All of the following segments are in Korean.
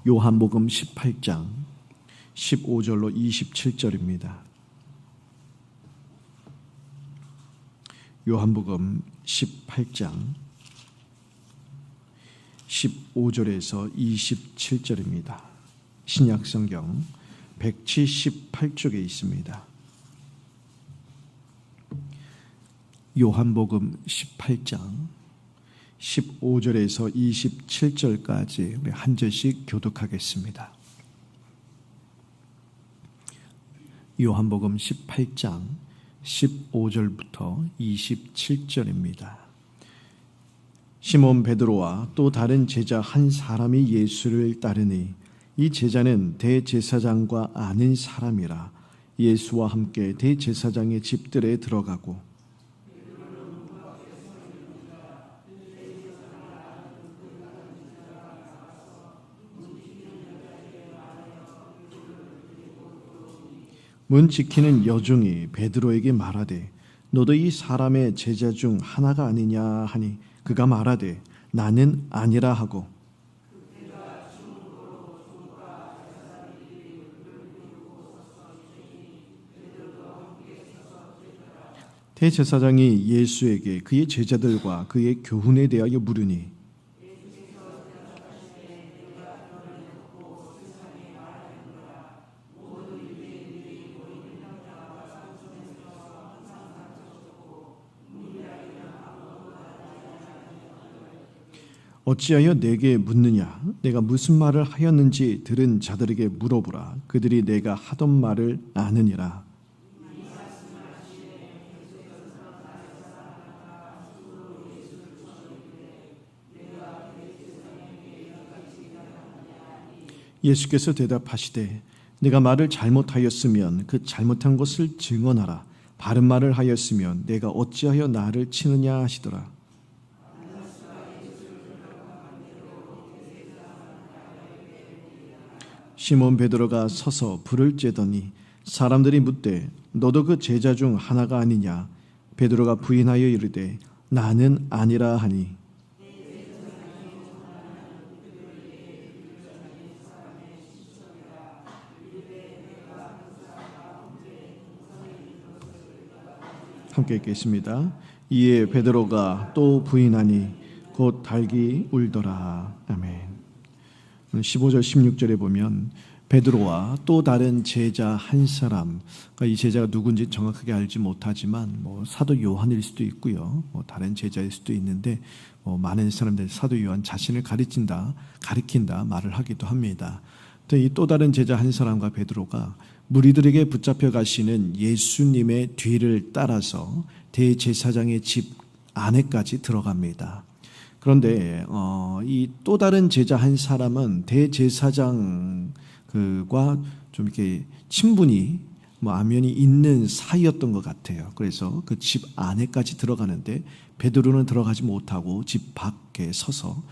요한복음 18장 15절로 27절입니다. 요한복음 18장 15절에서 27절입니다. 신약성경 178쪽에 있습니다. 요한복음 18장 15절에서 27절까지 우리 한 절씩 교독하겠습니다. 요한복음 18장 15절부터 27절입니다. 시몬 베드로와 또 다른 제자 한 사람이 예수를 따르니 이 제자는 대제사장과 아는 사람이라 예수와 함께 대제사장의 집들에 들어가고 문 지키는 여종이 베드로에게 말하되 너도 이 사람의 제자 중 하나가 아니냐 하니 그가 말하되 나는 아니라 하고 대제사장이 예수에게 그의 제자들과 그의 교훈에 대하여 물으니 어찌하여 내게 묻느냐? 내가 무슨 말을 하였는지 들은 자들에게 물어보라. 그들이 내가 하던 말을 아느니라. 예수께서 대답하시되 내가 말을 잘못하였으면 그 잘못한 것을 증언하라. 바른 말을 하였으면 내가 어찌하여 나를 치느냐 하시더라. 시몬 베드로가 서서 불을 쬐더니 사람들이 묻되 너도 그 제자 중 하나가 아니냐? 베드로가 부인하여 이르되 나는 아니라 하니 함께 읽겠습니다. 이에 베드로가 또 부인하니 곧 닭이 울더라. 아멘. 15절 16절에 보면 베드로와 또 다른 제자 한 사람, 그러니까 이 제자가 누군지 정확하게 알지 못하지만 사도 요한일 수도 있고요, 다른 제자일 수도 있는데 많은 사람들이 사도 요한 자신을 가리킨다 말을 하기도 합니다. 이 또 다른 제자 한 사람과 베드로가 무리들에게 붙잡혀 가시는 예수님의 뒤를 따라서 대제사장의 집 안에까지 들어갑니다. 그런데 이 또 다른 제자 한 사람은 대제사장과 좀 이렇게 친분이 안면이 있는 사이였던 것 같아요. 그래서 그 집 안에까지 들어가는데 베드로는 들어가지 못하고 집 밖에 서서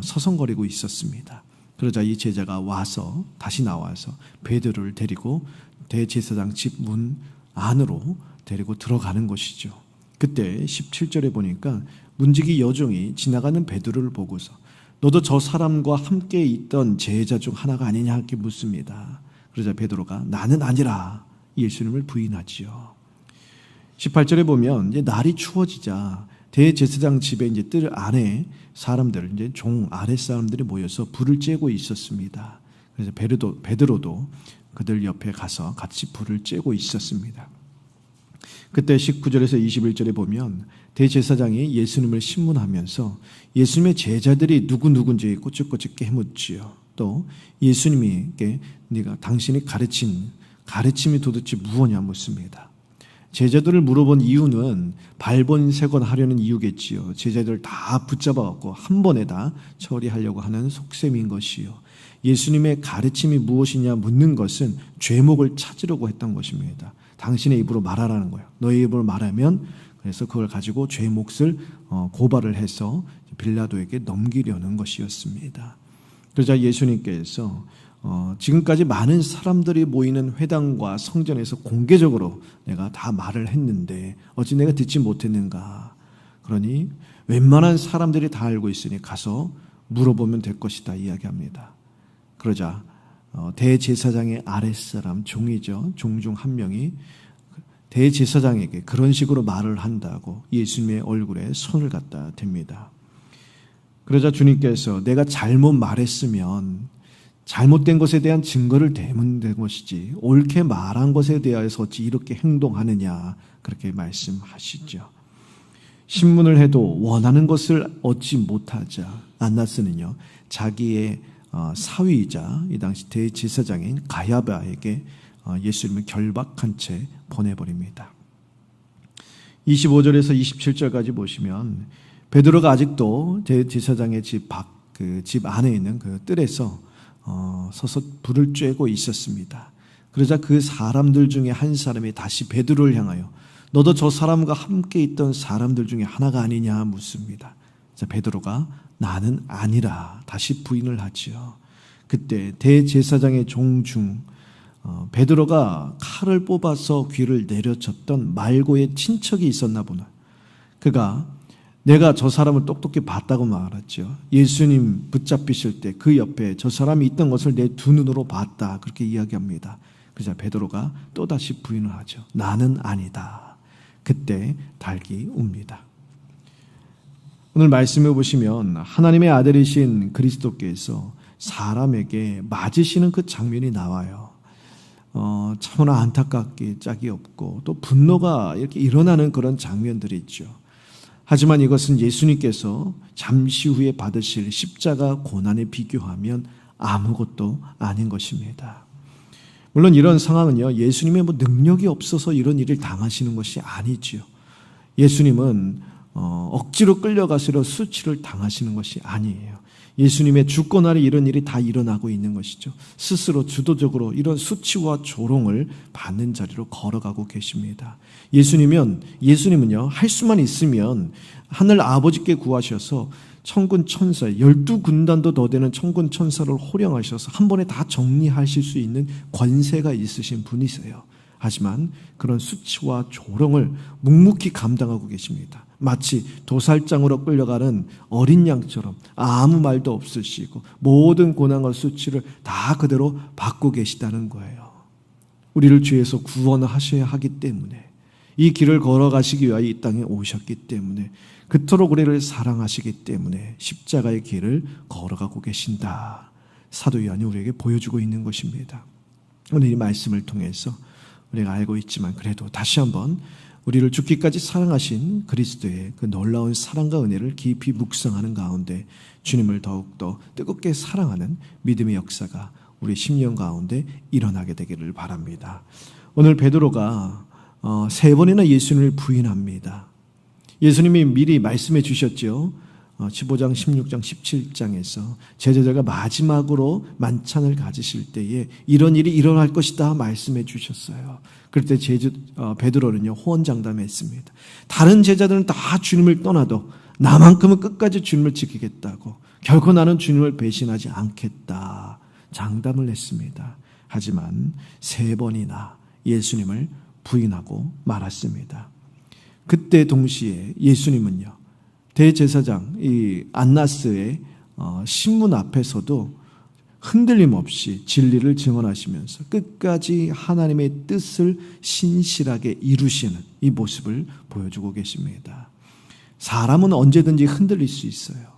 서성거리고 있었습니다. 그러자 이 제자가 다시 나와서 베드로를 데리고 대제사장 집 문 안으로 데리고 들어가는 것이죠. 그때 17절에 보니까 문지기 여종이 지나가는 베드로를 보고서 너도 저 사람과 함께 있던 제자 중 하나가 아니냐 이렇게 묻습니다. 그러자 베드로가 나는 아니라 예수님을 부인하지요. 18절에 보면 이제 날이 추워지자 대제사장 집에 이제 뜰 안에 사람들, 이제 종 아랫 사람들이 모여서 불을 쬐고 있었습니다. 그래서 베드로도 그들 옆에 가서 같이 불을 쬐고 있었습니다. 그때 19절에서 21절에 보면 대제사장이 예수님을 신문하면서 예수님의 제자들이 누군지 꼬치꼬치 깨묻지요. 또 예수님에게 당신이 가르침이 도대체 무엇냐 묻습니다. 제자들을 물어본 이유는 발본색원 하려는 이유겠지요. 제자들을 다 붙잡아갖고 한 번에 다 처리하려고 하는 속셈인 것이요. 예수님의 가르침이 무엇이냐 묻는 것은 죄목을 찾으려고 했던 것입니다. 당신의 입으로 말하라는 거예요. 너의 입으로 말하면 그래서 그걸 가지고 죄 몫을 고발을 해서 빌라도에게 넘기려는 것이었습니다. 그러자 예수님께서 지금까지 많은 사람들이 모이는 회당과 성전에서 공개적으로 내가 다 말을 했는데 어찌 내가 듣지 못했는가. 그러니 웬만한 사람들이 다 알고 있으니 가서 물어보면 될 것이다 이야기합니다. 그러자 대제사장의 아랫사람 종이죠. 종 중 한 명이 대제사장에게 그런 식으로 말을 한다고 예수님의 얼굴에 손을 갖다 댑니다. 그러자 주님께서 내가 잘못 말했으면 잘못된 것에 대한 증거를 대면 된 것이지 옳게 말한 것에 대해서 어찌 이렇게 행동하느냐 그렇게 말씀하시죠. 신문을 해도 원하는 것을 얻지 못하자 안나스는요 자기의 사위이자 이 당시 대제사장인 가야바에게 예수님을 결박한 채 보내버립니다. 25절에서 27절까지 보시면 베드로가 아직도 대제사장의 집 안에 있는 그 뜰에서 서서 불을 쬐고 있었습니다. 그러자 그 사람들 중에 한 사람이 다시 베드로를 향하여 너도 저 사람과 함께 있던 사람들 중에 하나가 아니냐 묻습니다. 자, 베드로가 나는 아니라 다시 부인을 하지요. 그때 대제사장의 종 중 베드로가 칼을 뽑아서 귀를 내려쳤던 말고의 친척이 있었나 보나. 그가 내가 저 사람을 똑똑히 봤다고 말했죠. 예수님 붙잡히실 때 그 옆에 저 사람이 있던 것을 내 두 눈으로 봤다. 그렇게 이야기합니다. 그래서 베드로가 또다시 부인을 하죠. 나는 아니다. 그때 닭이 웁니다. 오늘 말씀해 보시면 하나님의 아들이신 그리스도께서 사람에게 맞으시는 그 장면이 나와요. 참으로 안타깝게 짝이 없고 또 분노가 이렇게 일어나는 그런 장면들이 있죠. 하지만 이것은 예수님께서 잠시 후에 받으실 십자가 고난에 비교하면 아무것도 아닌 것입니다. 물론 이런 상황은요, 예수님의 능력이 없어서 이런 일을 당하시는 것이 아니지요. 예수님은 억지로 끌려가시려 수치를 당하시는 것이 아니에요. 예수님의 죽고 나니 이런 일이 다 일어나고 있는 것이죠. 스스로 주도적으로 이런 수치와 조롱을 받는 자리로 걸어가고 계십니다. 예수님은요, 할 수만 있으면 하늘 아버지께 구하셔서 천군 천사 12군단도 더 되는 천군 천사를 호령하셔서 한 번에 다 정리하실 수 있는 권세가 있으신 분이세요. 하지만 그런 수치와 조롱을 묵묵히 감당하고 계십니다. 마치 도살장으로 끌려가는 어린 양처럼 아무 말도 없으시고 모든 고난과 수치를 다 그대로 받고 계시다는 거예요. 우리를 죄에서 구원하셔야 하기 때문에 이 길을 걸어가시기 위하여 이 땅에 오셨기 때문에 그토록 우리를 사랑하시기 때문에 십자가의 길을 걸어가고 계신다. 사도 요한이 우리에게 보여주고 있는 것입니다. 오늘 이 말씀을 통해서 우리가 알고 있지만 그래도 다시 한번 우리를 죽기까지 사랑하신 그리스도의 그 놀라운 사랑과 은혜를 깊이 묵상하는 가운데 주님을 더욱더 뜨겁게 사랑하는 믿음의 역사가 우리 심령 가운데 일어나게 되기를 바랍니다. 오늘 베드로가 3번이나 예수님을 부인합니다. 예수님이 미리 말씀해 주셨죠. 15장, 16장, 17장에서 제자들과 마지막으로 만찬을 가지실 때에 이런 일이 일어날 것이다 말씀해 주셨어요. 그럴 때 베드로는요 호언장담했습니다. 다른 제자들은 다 주님을 떠나도 나만큼은 끝까지 주님을 지키겠다고, 결코 나는 주님을 배신하지 않겠다 장담을 했습니다. 하지만 3번이나 예수님을 부인하고 말았습니다. 그때 동시에 예수님은요 대제사장 이 안나스의 신문 앞에서도 흔들림 없이 진리를 증언하시면서 끝까지 하나님의 뜻을 신실하게 이루시는 이 모습을 보여주고 계십니다. 사람은 언제든지 흔들릴 수 있어요.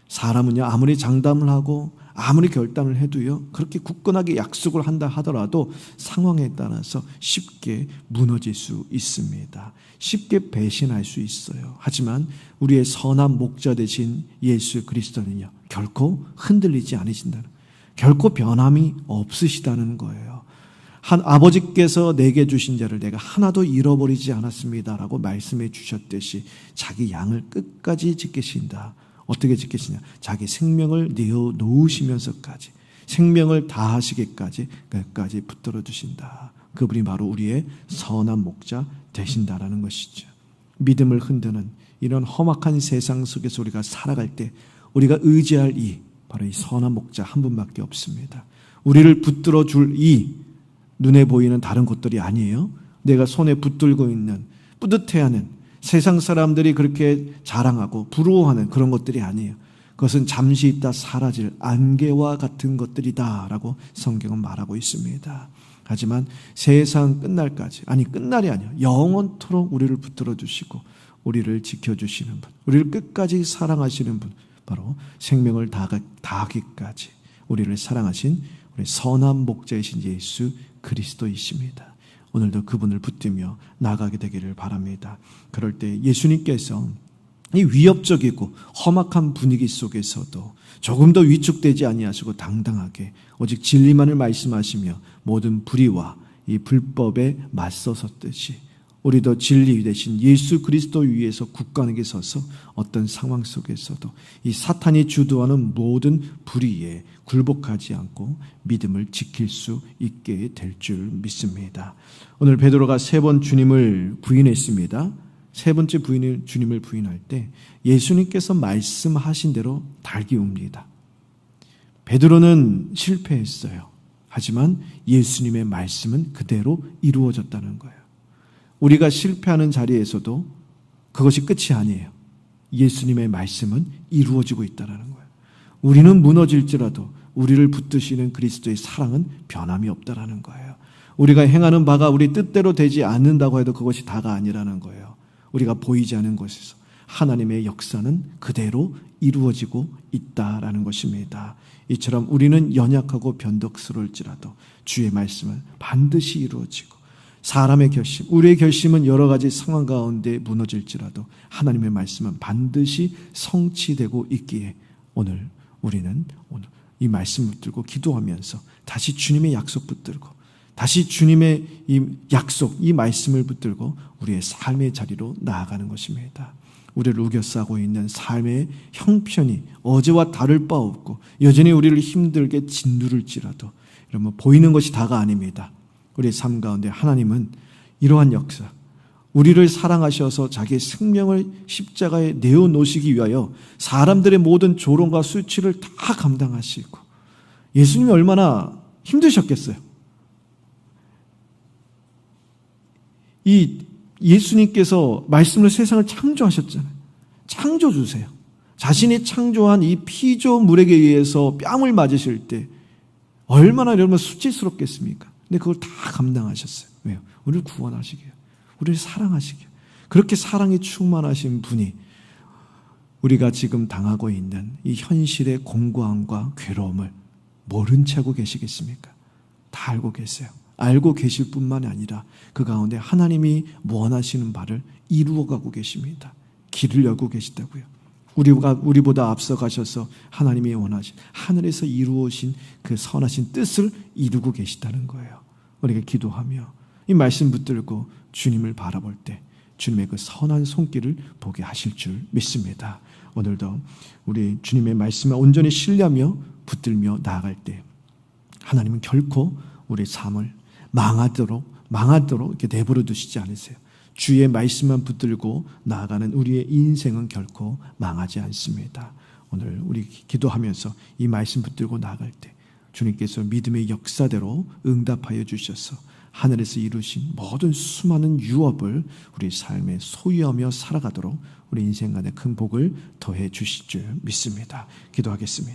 사람은요 아무리 장담을 하고 아무리 결단을 해도요 그렇게 굳건하게 약속을 한다 하더라도 상황에 따라서 쉽게 무너질 수 있습니다. 쉽게 배신할 수 있어요. 하지만 우리의 선한 목자 되신 예수 그리스도는요 결코 흔들리지 않으신다는, 결코 변함이 없으시다는 거예요. 아버지께서 내게 주신 자를 내가 하나도 잃어버리지 않았습니다라고 말씀해 주셨듯이 자기 양을 끝까지 지키신다. 어떻게 지키시냐? 자기 생명을 내어 놓으시면서까지, 생명을 다하시기까지 끝까지 붙들어 주신다. 그분이 바로 우리의 선한 목자 되신다라는 것이죠. 믿음을 흔드는 이런 험악한 세상 속에서 우리가 살아갈 때 우리가 의지할 바로 이 선한 목자 한 분밖에 없습니다. 우리를 붙들어 줄 눈에 보이는 다른 것들이 아니에요. 내가 손에 붙들고 있는 뿌듯해하는 세상 사람들이 그렇게 자랑하고 부러워하는 그런 것들이 아니에요. 그것은 잠시 있다 사라질 안개와 같은 것들이다 라고 성경은 말하고 있습니다. 하지만 세상 끝날까지, 끝날이 아니야, 영원토록 우리를 붙들어 주시고 우리를 지켜주시는 분, 우리를 끝까지 사랑하시는 분, 바로 생명을 다하기까지 우리를 사랑하신 우리 선한 목자이신 예수 그리스도이십니다. 오늘도 그분을 붙들며 나아가게 되기를 바랍니다. 그럴 때 예수님께서 이 위협적이고 험악한 분위기 속에서도 조금 더 위축되지 아니하시고 당당하게 오직 진리만을 말씀하시며 모든 불의와 이 불법에 맞서섰듯이 우리도 진리 대신 예수 그리스도 위에서 굳건하게 서서 어떤 상황 속에서도 이 사탄이 주도하는 모든 불의에 굴복하지 않고 믿음을 지킬 수 있게 될 줄 믿습니다. 오늘 베드로가 3번 주님을 부인했습니다. 3번째 주님을 부인할 때 예수님께서 말씀하신 대로 닭이 웁니다. 베드로는 실패했어요. 하지만 예수님의 말씀은 그대로 이루어졌다는 거예요. 우리가 실패하는 자리에서도 그것이 끝이 아니에요. 예수님의 말씀은 이루어지고 있다는 거예요. 우리는 무너질지라도 우리를 붙드시는 그리스도의 사랑은 변함이 없다는 거예요. 우리가 행하는 바가 우리 뜻대로 되지 않는다고 해도 그것이 다가 아니라는 거예요. 우리가 보이지 않는 곳에서 하나님의 역사는 그대로 이루어지고 있다라는 것입니다. 이처럼 우리는 연약하고 변덕스러울지라도 주의 말씀은 반드시 이루어지고 사람의 결심, 우리의 결심은 여러 가지 상황 가운데 무너질지라도 하나님의 말씀은 반드시 성취되고 있기에 오늘 우리는 이 말씀 붙들고 기도하면서 다시 주님의 약속 붙들고 다시 주님의 이 약속, 이 말씀을 붙들고 우리의 삶의 자리로 나아가는 것입니다. 우리를 우겨싸고 있는 삶의 형편이 어제와 다를 바 없고 여전히 우리를 힘들게 짓누를지라도 여러분 보이는 것이 다가 아닙니다. 우리의 삶 가운데 하나님은 이러한 역사, 우리를 사랑하셔서 자기의 생명을 십자가에 내어놓으시기 위하여 사람들의 모든 조롱과 수치를 다 감당하시고 예수님이 얼마나 힘드셨겠어요. 이 예수님께서 말씀으로 세상을 창조하셨잖아요. 창조주세요. 자신이 창조한 이 피조물에게 의해서 뺨을 맞으실 때 얼마나 여러분 수치스럽겠습니까? 근데 그걸 다 감당하셨어요. 왜요? 우리를 구원하시게요. 우리를 사랑하시게요. 그렇게 사랑이 충만하신 분이 우리가 지금 당하고 있는 이 현실의 공고함과 괴로움을 모른 채 하고 계시겠습니까? 다 알고 계세요. 알고 계실 뿐만 아니라 그 가운데 하나님이 원하시는 바를 이루어가고 계십니다. 길을 열고 계시다고요. 우리보다 앞서가셔서 하나님이 원하신 하늘에서 이루어진 그 선하신 뜻을 이루고 계시다는 거예요. 우리가 기도하며 이 말씀 붙들고 주님을 바라볼 때 주님의 그 선한 손길을 보게 하실 줄 믿습니다. 오늘도 우리 주님의 말씀에 온전히 신뢰하며 붙들며 나아갈 때 하나님은 결코 우리 삶을 망하도록 이렇게 내버려 두시지 않으세요. 주의 말씀만 붙들고 나아가는 우리의 인생은 결코 망하지 않습니다. 오늘 우리 기도하면서 이 말씀 붙들고 나아갈 때 주님께서 믿음의 역사대로 응답하여 주셔서 하늘에서 이루신 모든 수많은 유업을 우리 삶에 소유하며 살아가도록 우리 인생 간에 큰 복을 더해 주실 줄 믿습니다. 기도하겠습니다.